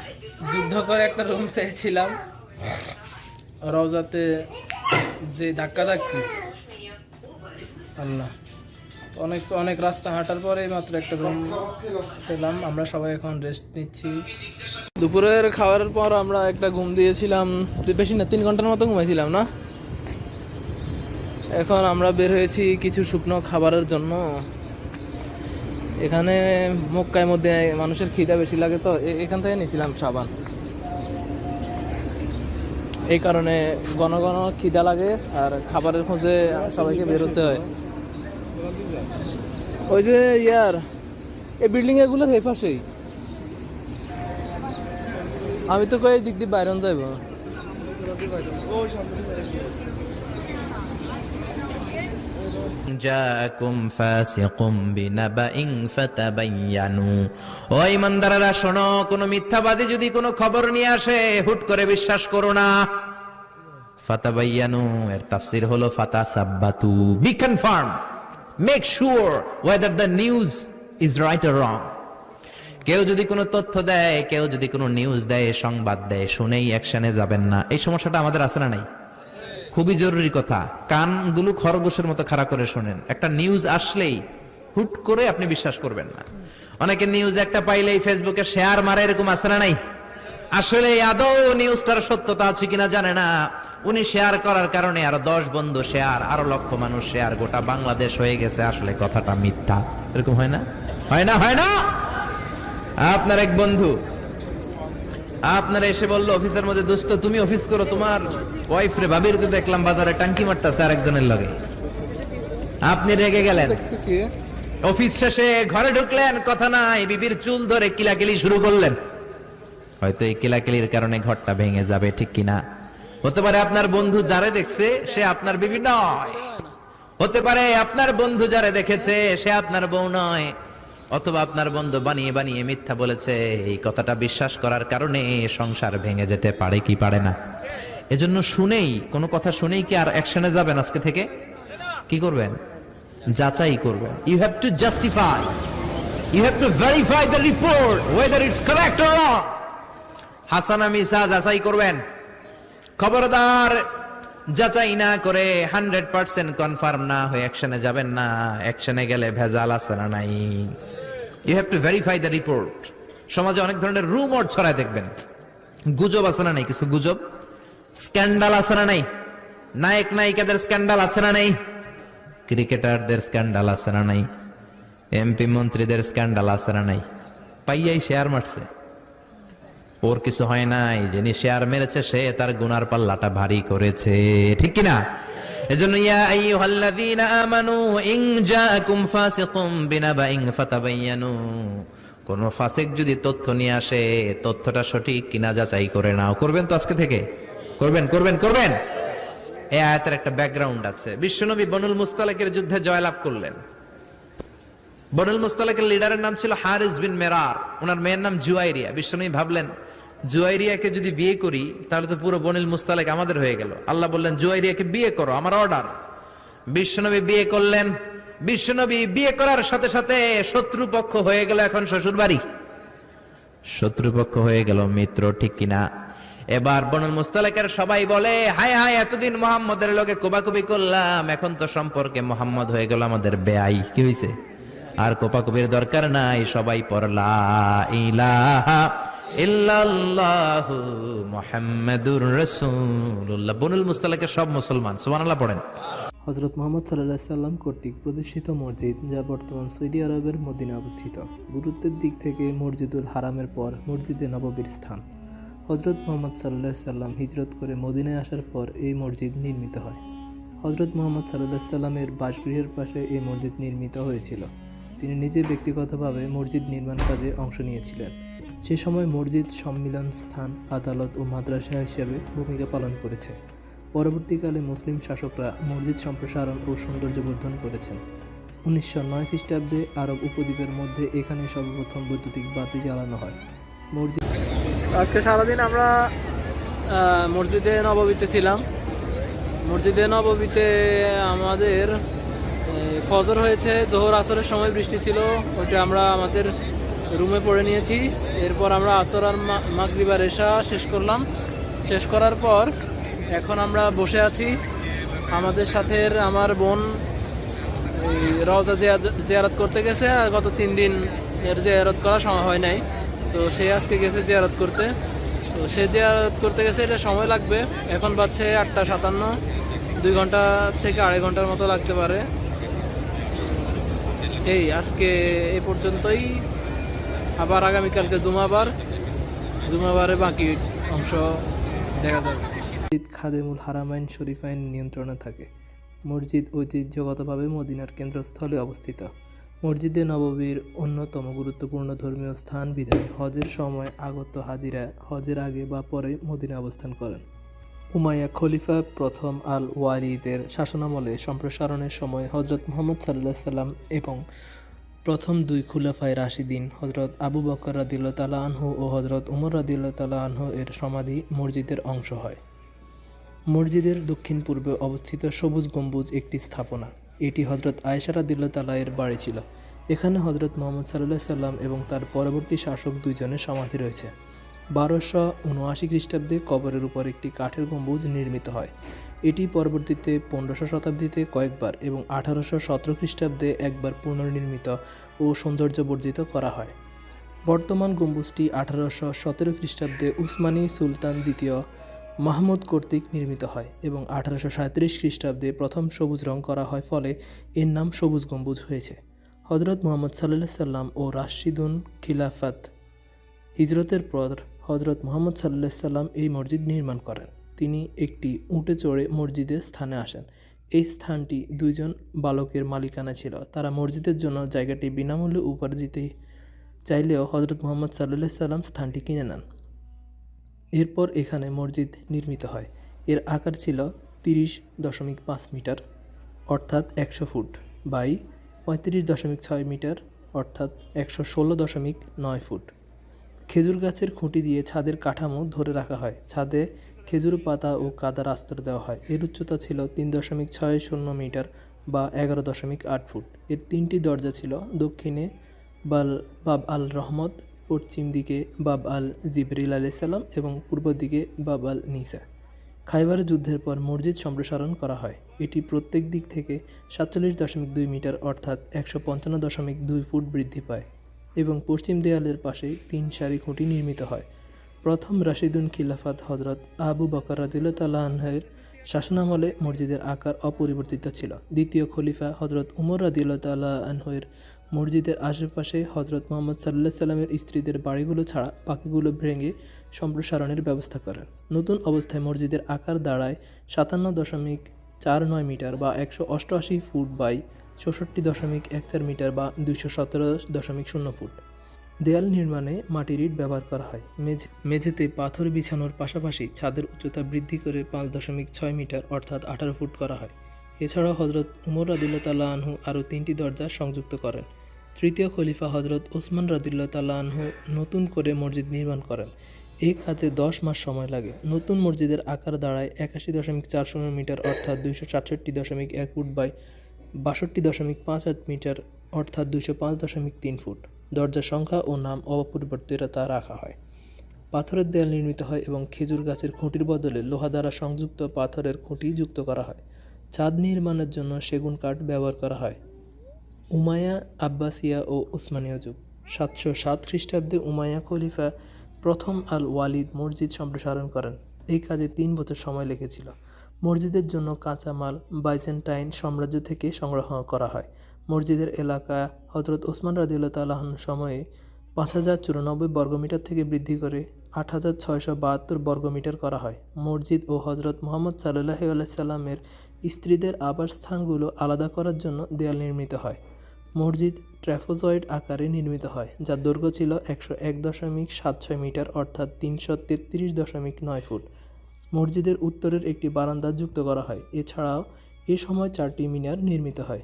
যুদ্ধ করে একটা রুম পেয়েছিলাম। রওজাতে যে ধাক্কি, আল্লাহ, অনেক অনেক রাস্তা হাঁটার পরে মাত্র একটা রুম পেলাম। আমরা সবাই এখন রেস্ট নিচ্ছি। দুপুরের খাওয়ার পর আমরা একটা ঘুম দিয়েছিলাম, বেশি না, 3 ঘন্টার মতো ঘুমাইছিলাম না। এখন আমরা বের হয়েছি কিছু শুকনো খাবারের জন্য। এখানে মক্কার মধ্যে মানুষের খিদা বেশি লাগে, তো এখান থেকে নিয়েছিলাম সাবান। এই কারণে ঘন ঘন খিদা লাগে আর খাবারের খোঁজে সবাইকে বেরোতে হয়। ওই যে এই বিল্ডিং এগুলোর এই পাশেই। আমি তো কই দিক দিয়ে বাইরন যাইব। জাকুম ফাসিকুম বিনাবাইন ফাতাবায়ানু, ও ইমানদাররা শোনো, কোন মিথ্যাবাদী যদি কোনো খবর নিয়ে আসে, হুট করে বিশ্বাস করো না। ফাতাবায়ানু এর তাফসীর হলো ফাতাসাব্বাতু, be confirm, make sure whether the news is right or wrong. কেউ যদি কোনো তথ্য দেয়, কেউ যদি কোনো নিউজ দেয়, সংবাদ দেয়, শুনেই অ্যাকশনে যাবেন না। এই সমস্যাটা আমাদের আছে না নাই? খুবই জরুরি কথা, কানগুলো খরগোশের মতো খাড়া করে শোনেন। একটা নিউজ আসলেই হুট করে আপনি বিশ্বাস করবেন না। অনেকে নিউজ একটা পাইলেই ফেসবুকে শেয়ার মারে, এরকম আছে না নাই? আসলে আদৌ নিউজটার সত্যতা আছে কিনা জানে না, উনি শেয়ার করার কারণে আরো 10 বন্ধু শেয়ার, আরো লক্ষ মানুষ শেয়ার, গোটা বাংলাদেশ হয়ে গেছে আসলে কথাটা মিথ্যা। এরকম হয় না? হয় না? হয় না? আপনার এক বন্ধু আপনার এসে বললো অফিসের মধ্যে, দোস্ত তুমি অফিস করো, তোমার ওয়াইফ রে ভাবির তো দেখলাম বাজারে টাঙ্কি মারতেছে আরেকজনের লগে। আপনি রেগে গেলেন, অফিস শেষে ঘরে ঢুকলেন, কথা নাই, বিবির চুল ধরে কিলাকিলি শুরু করলেন। হয়তো এই কিলাকিলির কারণে ঘরটা ভেঙে যাবে, ঠিক কিনা? হতে পারে আপনার বন্ধু যারে দেখছে সে আপনার বিবি নয়, হতে পারে আপনার বন্ধু যারে দেখেছে সে আপনার বউ নয়, অথবা আপনার বন্ধু বানিয়ে বানিয়ে মিথ্যা বলেছে। এই কথাটা বিশ্বাস করার কারণে সংসার ভেঙে যেতে পারে কি পারে না? এজন্য শুনেই, কোনো কথা শুনেই কি আর অ্যাকশনে যাবেন? আজকে থেকে কি করবেন? যাচাই করবেন। You have to justify, you have to verify the report whether it's correct or wrong. Hasan মিসা যাচাই করবেন। খবরদার, যাচাই না করে 100% কনফার্ম না হয়ে অ্যাকশনে যাবেন না। অ্যাকশনে গেলে ভেজাল আছে না নাই? You have to verify the report. সমাজে অনেক ধরনের রুমর ছড়ায় দেখবেন, গুজব আছে না নাই? কিছু গুজব, স্ক্যান্ডাল আছে না নাই? নায়ক নায়িকাদের স্ক্যান্ডাল আছে না নাই? ক্রিকেটারদের স্ক্যান্ডাল আছে না নাই? এমপি মন্ত্রীদের স্ক্যান্ডাল আছে না নাই? পাইয়াই শেয়ার মারছে, ওর কিছু হয় নাই, যিনি শেয়ার মেরেছে সে তার গুনার পাল্লাটা ভারী করেছে, ঠিক কিনা? এজন্য ইয়া আইয়ুহাল্লাযীনা আমানু ইন জাআকুম ফাসিকুম বিনাবাইন ফাতাবায়ানু, কোন ফাসিক যদি তথ্য নিয়ে আসে তথ্যটা সঠিক কিনা যাচাই করে নাও। করবেন তো আজকে থেকে? করবেন। এই আয়াতের একটা ব্যাকগ্রাউন্ড আছে। বিশ্বনবী বনুল মুস্তালাকের যুদ্ধে জয়লাভ করলেন। বনুল মুস্তালাকের লিডারের নাম ছিল হারিস বিন মেরার, ওনার মেয়ের নাম জুয়াইরিয়া। বিশ্বনবী ভাবলেন জুয়াইরিয়াকে যদি বিয়ে করি তাহলে তো পুরো বনুল মুস্তালাক আমাদের হয়ে গেল। আল্লাহ বললেন জুয়াইরিয়াকে বিয়ে করো, আমার অর্ডার। বিশ্বনবী বিয়ে করলেন। বিশ্বনবী বিয়ে করার সাথে সাথে শত্রুপক্ষ হয়ে গেল এখন শ্বশুর বাড়ি, শত্রুপক্ষ হয়ে গেল মিত্র, ঠিক কিনা? এবার বনুল মুস্তালাকের সবাই বলে হায় হায়, এতদিন মুহাম্মদের লগে কোবাকুবি করলাম, এখন তো সম্পর্কে মুহাম্মদ হয়ে গেল আমাদের বেয়াই। কি হয়েছে? আর কোপাকুবির দরকার নাই, সবাই পড়লা ইলাহা ইল্লাল্লাহু মুহাম্মাদুর রাসূলুল্লাহ। বনুল মুস্তালাকের সব মুসলমান সুবহানাল্লাহ পড়েন। হজরত মোহাম্মদ সাল্লাল্লাহু আলাইহি সাল্লাম কর্তৃক প্রতিষ্ঠিত মসজিদ, যা বর্তমান সৌদি আরবের মদিনা অবস্থিত। গুরুত্বের দিক থেকে মসজিদুল হারামের পর মসজিদে নববীর স্থান। হজরত মোহাম্মদ সাল্লাল্লাহু আলাইহি সাল্লাম হিজরত করে মদিনায় আসার পর এই মসজিদ নির্মিত হয়। হজরত মোহাম্মদ সাল্লাল্লাহু আলাইহি সাল্লামের বাসগৃহের পাশে এই মসজিদ নির্মিত হয়েছিল। তিনি নিজে ব্যক্তিগতভাবে মসজিদ নির্মাণ কাজে অংশ নিয়েছিলেন। সে সময় মসজিদ সম্মিলন স্থান, আদালত ও মাদ্রাসা হিসেবে ভূমিকা পালন করেছে। পরবর্তীকালে মুসলিম শাসকরা মসজিদ সম্প্রসারণ ও সৌন্দর্যবর্ধন করেছেন। 1909 খ্রিস্টাব্দে আরব উপদ্বীপের মধ্যে এখানে সর্বপ্রথম বৈদ্যুতিক বাতি জ্বালানো হয়। মসজিদ আজকে সারাদিন আমরা মসজিদে নববীতে ছিলাম। মসজিদে নববীতে আমাদের ফজর হয়েছে, জোহর আসরের সময় বৃষ্টি ছিল, ওইটা আমরা আমাদের রুমে পড়ে নিয়েছি। এরপর আমরা আসর আর মাগরিব আর এশা শেষ করলাম। শেষ করার পর এখন আমরা বসে আছি। আমাদের সাথে আমার বোন রওজা জিয়ারত করতে গেছে, আর গত 3 দিন এর জিয়ারত করা সময় হয় নাই, তো সে আজকে গেছে জিয়ারত করতে। তো সে জিয়ারত করতে গেছে, এটা সময় লাগবে। এখন বাজছে 8:57, 2 ঘন্টা থেকে 2.5 ঘন্টার মতো লাগতে পারে। এই আজকে এ পর্যন্তই। আবার আগামীকালকে জুমাবারে বাকি অংশ দেখা যাবে। মসজিদ খাদেমুল হারামাইন শরীফাইন নিয়ন্ত্রণে থাকে। মসজিদ ঐতিহ্যগতভাবে মদিনার কেন্দ্রস্থলে অবস্থিত। মসজিদে নববীর অন্যতম গুরুত্বপূর্ণ ধর্মীয় স্থান বিধায় হজের সময় আগত হাজিরা হজের আগে বা পরে মদিনা অবস্থান করেন। উমাইয়া খলিফা প্রথম আল ওয়ালিদের শাসনামলে সম্প্রসারণের সময় হজরত মুহাম্মদ সাল্লাল্লাহু আলাইহি সাল্লাম এবং প্রথম 2 খুলাফায়ে রাশিদিন হজরত আবু বকর রাদিয়াল্লাহু তাআলা আনহু ও হজরত উমর রাদিয়াল্লাহু তাআলা আনহু এর সমাধি মসজিদের অংশ হয়। মসজিদের দক্ষিণ পূর্বে অবস্থিত সবুজ গম্বুজ একটি স্থাপনা। এটি হজরত আয়েশা রাদিয়াল্লাহু তাআলা এর বাড়ি ছিল। এখানে হজরত মুহাম্মদ সাল্লাল্লাহু আলাইহি সাল্লাম এবং তার পরবর্তী শাসক 2 জনের সমাধি রয়েছে। 1279 খ্রিস্টাব্দে কবরের উপর একটি কাঠের গম্বুজ নির্মিত হয়। এটি পরবর্তীতে 1500 শতাব্দীতে কয়েকবার এবং 1817 খ্রিস্টাব্দে একবার পুনর্নির্মিত ও সৌন্দর্যবর্ধিত করা হয়। বর্তমান গম্বুজটি 1817 খ্রিস্টাব্দে উসমানী সুলতান দ্বিতীয় মাহমুদ কর্তৃক নির্মিত হয় এবং 1837 খ্রিস্টাব্দে প্রথম সবুজ রং করা হয়, ফলে এর নাম সবুজ গম্বুজ হয়েছে। হজরত মুহাম্মদ সাল্লাল্লাহু আলাইহি সাল্লাম ও রাশিদুন খিলাফত হিজরতের পর হজরত মুহাম্মদ সাল্লাল্লাহু আলাইহি সাল্লাম এই মসজিদ নির্মাণ করেন। তিনি একটি উটে চড়ে মসজিদের স্থানে আসেন। এই স্থানটি 2 জন বালকের মালিকানা ছিল। তারা মসজিদের জন্য জায়গাটি বিনামূল্যে উপহার দিতে চাইলেও হজরত মুহাম্মদ সাল্লাল্লাহু আলাইহি সাল্লাম স্থানটি কিনে নেন। এরপর এখানে মসজিদ নির্মিত হয়। এর আকার ছিল 30.5 মিটার অর্থাৎ 100 ফুট বাই 35.6 মিটার অর্থাৎ 116.9 ফুট। খেজুর গাছের খুঁটি দিয়ে ছাদের কাঠামো ধরে রাখা হয়। ছাদে খেজুর পাতা ও কাদার আস্তর দেওয়া হয়। এর উচ্চতা ছিল 3.60 মিটার বা 11.8 ফুট। এর 3টি দরজা ছিল। দক্ষিণে বাব আল রহমত, পশ্চিম দিকে বাব আল জিবরিল আলাইহিস সালাম এবং পূর্ব দিকে বাব আল নিসা। খাইবার যুদ্ধের পর মসজিদ সম্প্রসারণ করা হয়। এটি প্রত্যেক দিক থেকে 47.2 মিটার অর্থাৎ 155.2 ফুট বৃদ্ধি পায় এবং পশ্চিম দেয়ালের পাশে 3 সারি খুঁটি নির্মিত হয়। প্রথম রাশিদুন খিলাফত হজরত আবু বকর রাদিয়াল্লাহু তাআলা আনহুর শাসনামলে মসজিদের আকার অপরিবর্তিত ছিল। দ্বিতীয় খলিফা হজরত উমর রাদিয়াল্লাহু তাআলা আনহুর মসজিদের আশেপাশে হজরত মুহাম্মদ সাল্লাল্লাহু আলাইহি সাল্লামের স্ত্রীদের বাড়িগুলো ছাড়া বাকিগুলো ভেঙে সম্প্রসারণের ব্যবস্থা করেন। নতুন অবস্থায় মসজিদের আকার দাঁড়ায় 49 মিটার বা 188 ফুট বাই 64.14 মিটার বা 217.0 ফুট। দেয়াল নির্মাণে মাটির ইট ব্যবহার করা হয়। মেঝেতে পাথর বিছানোর পাশাপাশি ছাদের উচ্চতা বৃদ্ধি করে 5.6 মিটার অর্থাৎ 18 ফুট করা হয়। এছাড়াও হজরত উমর রাদিয়াল্লাহু তাআলা আনহু আরও 3টি দরজা সংযুক্ত করেন। তৃতীয় খলিফা হজরত ওসমান রাদিয়াল্লাহু তাআলা আনহু নতুন করে মসজিদ নির্মাণ করেন। এই কাজে 10 মাস সময় লাগে। নতুন মসজিদের আকার দাঁড়ায় 81.40 মিটার অর্থাৎ 267.1 ফুট বাই 62.58 মিটার অর্থাৎ 205.3 ফুট। দরজার সংখ্যা ও নাম অপরিবর্তিত তা রাখা হয়। পাথরের দেয়াল নির্মিত হয় এবং খেজুর গাছের খুঁটির বদলে লোহা দ্বারা সংযুক্ত পাথরের খুঁটি যুক্ত করা হয়। ছাদ নির্মাণের জন্য সেগুন কাঠ ব্যবহার করা হয়। উমাইয়া, আব্বাসিয়া ও উসমানীয় যুগ। 707 খ্রিস্টাব্দে উমাইয়া খলিফা প্রথম আল ওয়ালিদ মসজিদ সম্প্রসারণ করেন। এই কাজে 3 বছর সময় লেগেছিল। মসজিদের জন্য কাঁচামাল বাইজেন্টাইন সাম্রাজ্য থেকে সংগ্রহ করা হয়। মসজিদের এলাকা হজরত ওসমান রাদিয়াল্লাহু তাআলা আনহুর সময়ে 5094 বর্গমিটার থেকে বৃদ্ধি করে 8672 বর্গমিটার করা হয়। মসজিদ ও হজরত মুহাম্মদ সাল্লাল্লাহু আলাইহি সাল্লামের স্ত্রীদের আবাসস্থানগুলো আলাদা করার জন্য দেয়াল নির্মিত হয়। মসজিদ ট্র্যাফোজয়েড আকারে নির্মিত হয়, যার দৈর্ঘ্য ছিল 101.76 মিটার অর্থাৎ 333.9 ফুট। মসজিদের উত্তরের একটি বারান্দা যুক্ত করা হয়। এছাড়াও এ সময় 4টি মিনার নির্মিত হয়।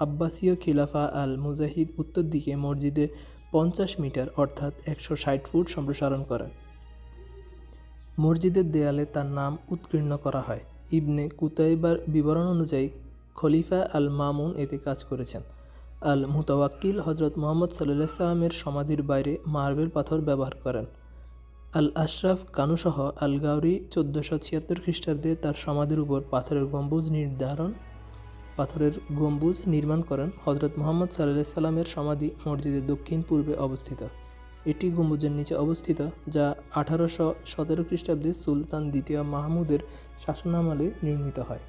আব্বাসীয় খিলাফা আল মুজাহিদ উত্তর দিকে মসজিদে 50 মিটার অর্থাৎ 160 ফুট সম্প্রসারণ করেন। মসজিদের দেয়ালে তার নাম উৎকীর্ণ করা হয়। ইবনে কুতাইবার বিবরণ অনুযায়ী খলিফা আল মামুন এতে কাজ করেছেন। আল মুতাওয়াক্কিল হজরত মুহাম্মদ সাল্লাল্লাহু আলাইহি সাল্লামের সমাধির বাইরে মার্বেল পাথর ব্যবহার করেন। আল আশরাফ কানুসহ আল গাউরি 1476 খ্রিস্টাব্দে তার সমাধির উপর পাথরের গম্বুজ নির্মাণ করেন। হজরত মুহাম্মদ সাল্লাল্লাহু আলাইহি সাল্লামের সমাধি মসজিদের দক্ষিণ পূর্বে অবস্থিত। এটি গম্বুজের নিচে অবস্থিত, যা 1817 খ্রিস্টাব্দে সুলতান দ্বিতীয় মাহমুদের শাসনামলে নির্মিত হয়।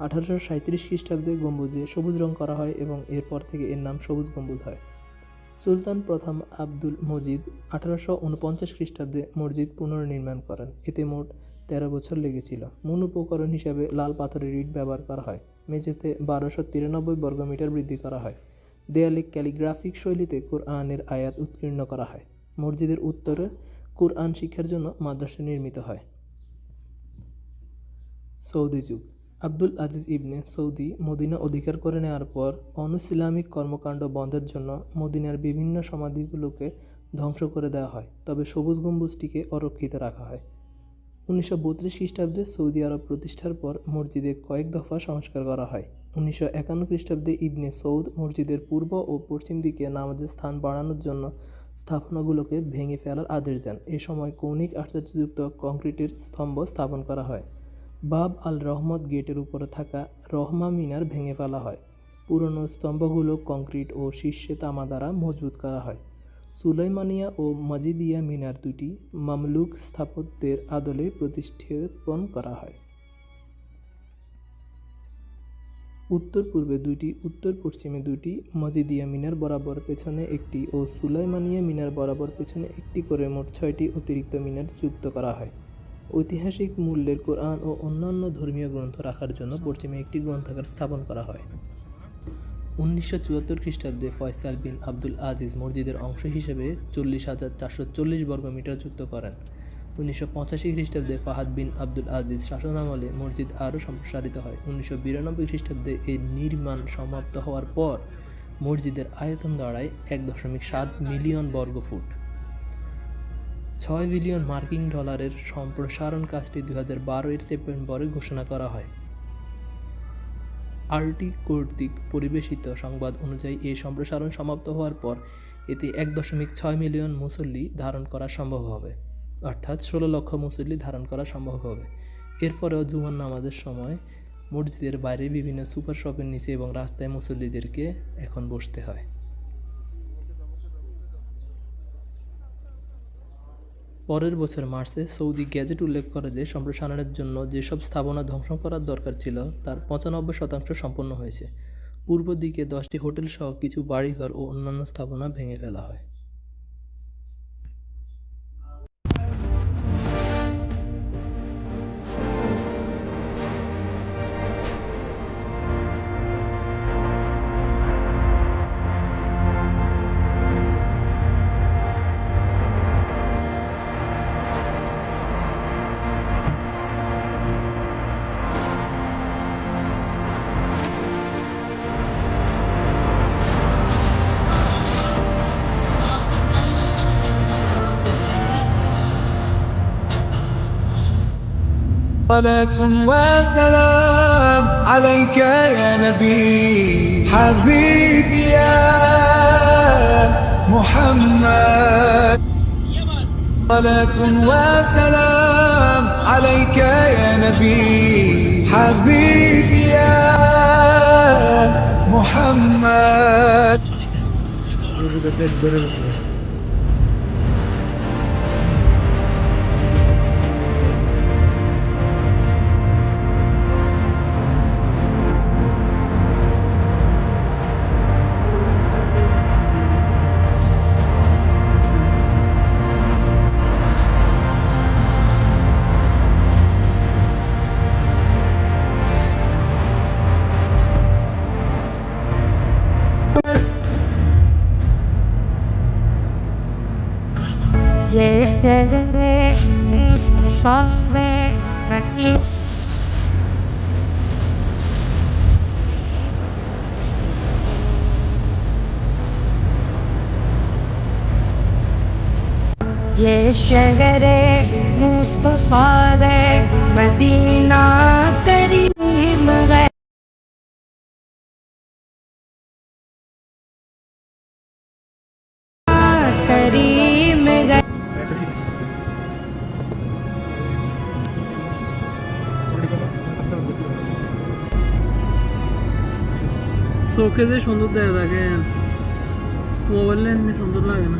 1837 খ্রিস্টাব্দে গম্বুজে সবুজ রং করা হয় এবং এরপর থেকে এর নাম সবুজ গম্বুজ হয়। সুলতান প্রথম আব্দুল মজিদ 1849 খ্রিস্টাব্দে মসজিদ পুনর্নির্মাণ করেন। এতে মোট 13 বছর লেগেছিল। মূল উপকরণ হিসাবে লাল পাথরের ইট ব্যবহার করা হয়। মেঝেতে 1293 বর্গমিটার বৃদ্ধি করা হয়। দেয়ালে ক্যালিগ্রাফিক শৈলীতে কোরআনের আয়াত উৎকীর্ণ করা হয়। মসজিদের উত্তরে কোরআন শিক্ষার জন্য মাদ্রাসা নির্মিত হয়। সৌদি যুগ। আব্দুল আজিজ ইবনে সৌদি মদিনা অধিকার করে নেওয়ার পর অনৈসলামিক কর্মকাণ্ড বন্ধের জন্য মদিনার বিভিন্ন সমাধিগুলোকে ধ্বংস করে দেওয়া হয়, তবে সবুজ গম্বুজটিকে অরক্ষিত রাখা হয়। 1932 খ্রিস্টাব্দে সৌদি আরব প্রতিষ্ঠার পর মসজিদে কয়েক দফা সংস্কার করা হয়। 1951 খ্রিস্টাব্দে ইবনে সৌদ মসজিদের পূর্ব ও পশ্চিম দিকে নামাজের স্থান বাড়ানোর জন্য স্থাপনাগুলোকে ভেঙে ফেলার আদেশ দেন। এ সময় কৌণিক আশ্চর্যযুক্ত কংক্রিটের স্তম্ভ স্থাপন করা হয়। বাব আল রহমত গেটের উপরে থাকা রহমা মিনার ভেঙে ফেলা হয়। পুরনো স্তম্ভগুলো কংক্রিট ও শীর্ষে তামা দ্বারা মজবুত করা হয়। সুলাইমানিয়া ও মাজিদিয়া মিনার দুটি মামলুক স্থাপত্যের আদলে প্রতিস্থাপন করা হয়। উত্তর পূর্বে দুইটি, উত্তর পশ্চিমে দুইটি মাজিদিয়া মিনার বরাবর পেছনে একটি ও সুলাইমানিয়া মিনার বরাবর পেছনে একটি করে মোট 6টি অতিরিক্ত মিনার যুক্ত করা হয়। ঐতিহাসিক মূল্যের কোরআন ও অন্যান্য ধর্মীয় গ্রন্থ রাখার জন্য পশ্চিমে একটি গ্রন্থাগার স্থাপন করা হয়। 1974 খ্রিস্টাব্দে ফয়সাল বিন আব্দুল আজিজ মসজিদের অংশ হিসেবে 40,440 বর্গমিটার যুক্ত করেন। 1985 খ্রিস্টাব্দে ফাহাদ বিন আব্দুল আজিজ শাসনামলে মসজিদ আরও সম্প্রসারিত হয়। 1992 খ্রিস্টাব্দে এর নির্মাণ সমাপ্ত হওয়ার পর মসজিদের আয়তন দাঁড়ায় 1.7 মিলিয়ন বর্গফুট। 6 বিলিয়ন মার্কিন ডলারের সম্প্রসারণ কাজটি 2012 সেপ্টেম্বরে ঘোষণা করা হয়। আরটি কর্তৃক পরিবেশিত সংবাদ অনুযায়ী এই সম্প্রসারণ সমাপ্ত হওয়ার পর এতে 1.6 মিলিয়ন মুসল্লি ধারণ করা সম্ভব হবে, অর্থাৎ 16 লক্ষ মুসল্লি ধারণ করা সম্ভব হবে। এরপরেও জুমার নামাজের সময় মসজিদের বাইরে বিভিন্ন সুপার শপের নিচে এবং রাস্তায় মুসল্লিদেরকে এখন বসতে হয়। পরের বছর মার্চে সৌদি গ্যাজেট উল্লেখ করে যে সম্প্রসারণের জন্য যেসব স্থাপনা ধ্বংস করার দরকার ছিল তার 95% সম্পন্ন হয়েছে। পূর্ব দিকে 10টি হোটেল সহ কিছু বাড়িঘর ও অন্যান্য স্থাপনা ভেঙে ফেলা হয়। صلاة وسلام عليك يا نبي حبيبي يا محمد صلاة وسلام عليك يا نبي حبيبي يا محمد ये शहर मुस्तफा रे मदीना करीम है करीम है চোখে যে সুন্দর দেখা থাকে মোবাইলে এমনি সুন্দর লাগে না।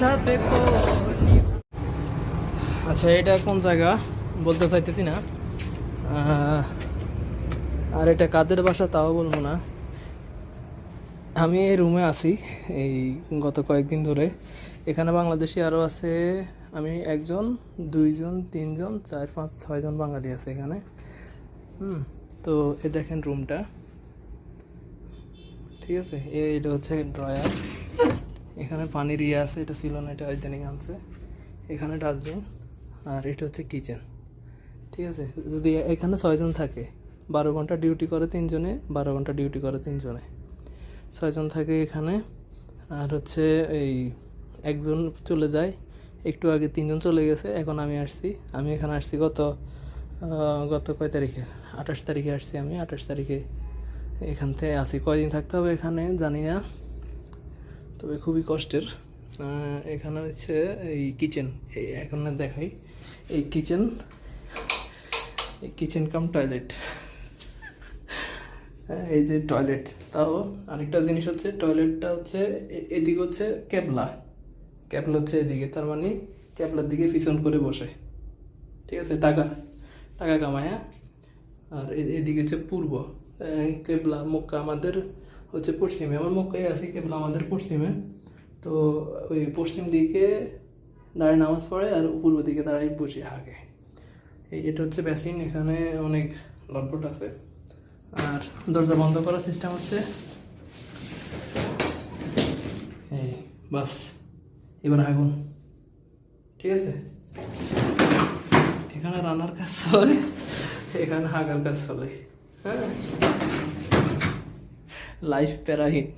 सबको আচ্ছা এটা কোন জায়গা বলতে চাইতেছি না, আর এটা কাদের বাসা তাও বলবো না। আমি এই রুমে আছি এই গত কয়েকদিন ধরে। এখানে বাংলাদেশি আরও আছে, আমি একজন, দুইজন, তিনজন, 4, 5, 6 জন বাঙালি আছে এখানে। তো এ দেখেন রুমটা, ঠিক আছে। এটা হচ্ছে ড্রয়ার, এখানে পানির ইয়ে আছে, এটা ছিল না, এটা ইদানিং আনছে। এখানে ডাস্টবিন, আর এটা হচ্ছে কিচেন, ঠিক আছে। যদি এখানে 6 জন থাকে, 12 ঘন্টা ডিউটি করে 3 জনে, 12 ঘন্টা ডিউটি করে 3 জনে, 6 জন থাকে এখানে। আর হচ্ছে এই একজন চলে যায়, একটু আগে 3 জন চলে গেছে, এখন আমি আসছি। আমি এখানে আসছি গত কয় তারিখে, 28 তারিখে আসছি আমি। 28 তারিখে এখান থেকে আসি। কয়দিন থাকতে হবে এখানে জানি না, তবে খুবই কষ্টের। এখানে হচ্ছে এই কিচেন, এই এখন দেখাই এই কিচেন কাম টয়লেট। এই যে টয়লেট, তাও আরেকটা জিনিস হচ্ছে টয়লেটটা হচ্ছে এদিকে হচ্ছে ক্যাবলা হচ্ছে এদিকে, তার মানে ক্যাবলার দিকে পিছন করে বসে, ঠিক আছে, টাকা কামায়। আর এদিকে হচ্ছে পূর্ব, কেবলা মক্কা আমাদের হচ্ছে পশ্চিমে, আমার মক্কায় আছে, কেবলা আমাদের পশ্চিমে। তো ওই পশ্চিম দিকে দাঁড়ায় নামাজ পড়ে, আর পূর্ব দিকে দাঁড়ায় বসে হাগে। এটা হচ্ছে বেসিন, এখানে অনেক লটপট আছে। আর দরজা বন্ধ করার সিস্টেম হচ্ছে এই বাস, এবার আগুন, ঠিক আছে। এখানে রান্নার কাজ চলে, এখানে হাগার কাজ চলে, হ্যাঁ। লাইফ প্যারাহীন।